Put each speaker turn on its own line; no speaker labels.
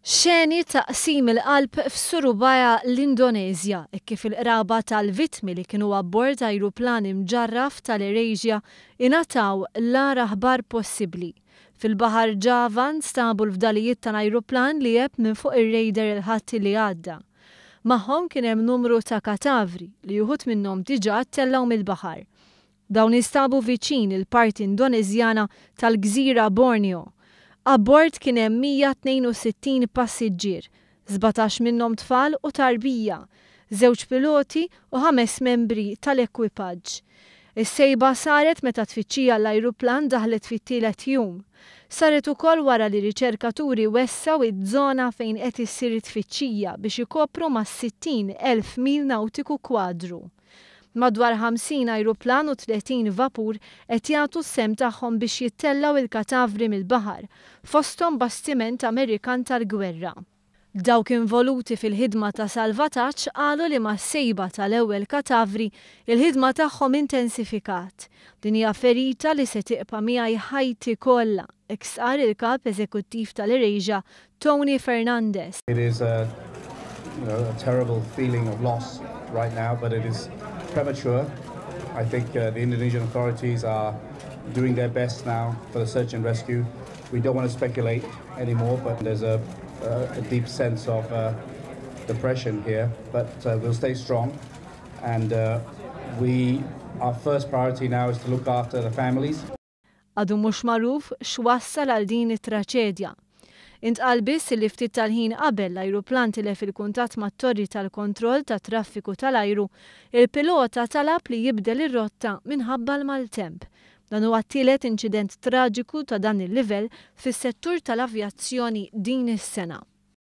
Xeni taqsim il-qalb f'Surabaya l-Indonezja kif il-qraba tal-vittmi li kienu abbord ajruplan imġarraf tal-Erasja ingħataw l-agħar aħbar possibbli. Fil-Baħar Ġava nstabu l-fdalijiet tal-ajruplan li jeb minn fuq ir-rejder il-ħadd li għadda. Magħhom kien hemm numru ta' katavri li wħud minnhom diġà ttellaw mill-baħar. Dawn instabu viċin il-parti Indoneżjana tal-Gżira Borneo. Abbord kien hemm 162 passiġġier, 17 minnhom tfal u tarbija, 2 piloti u 5 membri tal-ekwipaġġ. Is-sejba saret meta tfittxija l-ajruplan daħlet fit-tielet jum. Saret ukoll wara li riċerkaturi wessaw iż-żona fejn qed issir it-tfittxija biex ikopru ma' 60,000 mil nawtiku kwadru. Madwar 50 ajruplan u 30 vapur qed jagħtu s-sem tagħhom biex jittellaw il-katavri mill-baħar, fosthom bastiment Amerikan tal-gwerra. Dawk involuti fil-ħidma ta' salvataġġ qalu li mas-sejba tal-ewwel katavri il-ħidma tagħhom intensifikat. Din hija ferita li se tibqa' miegħi ħajti kollha, qal il-kap eżekuttiv tal-Erasja Tony Fernandez.
It is a terrible feeling of loss right now, but it is premature. I think the Indonesian authorities are doing their best now for the search and rescue. We don't want to speculate anymore, but there's a deep sense of depression here. But we'll stay strong, and our first priority now is to look after the families.
Għadu mhux magħruf x'wassal għal din it-traċedja. Intqal biss li ftit tal-ħin qabel l-ajruplan tilef il-kuntatt mat-torri tal-kontroll tat traffiku tal-ajru, il-pilota talab li jibdel ir-rotta minħabba l-maltemp. Dan huwa t-tielet inċident traġiku ta' dan il-livell fis-settur tal-avjazzjoni din is-sena.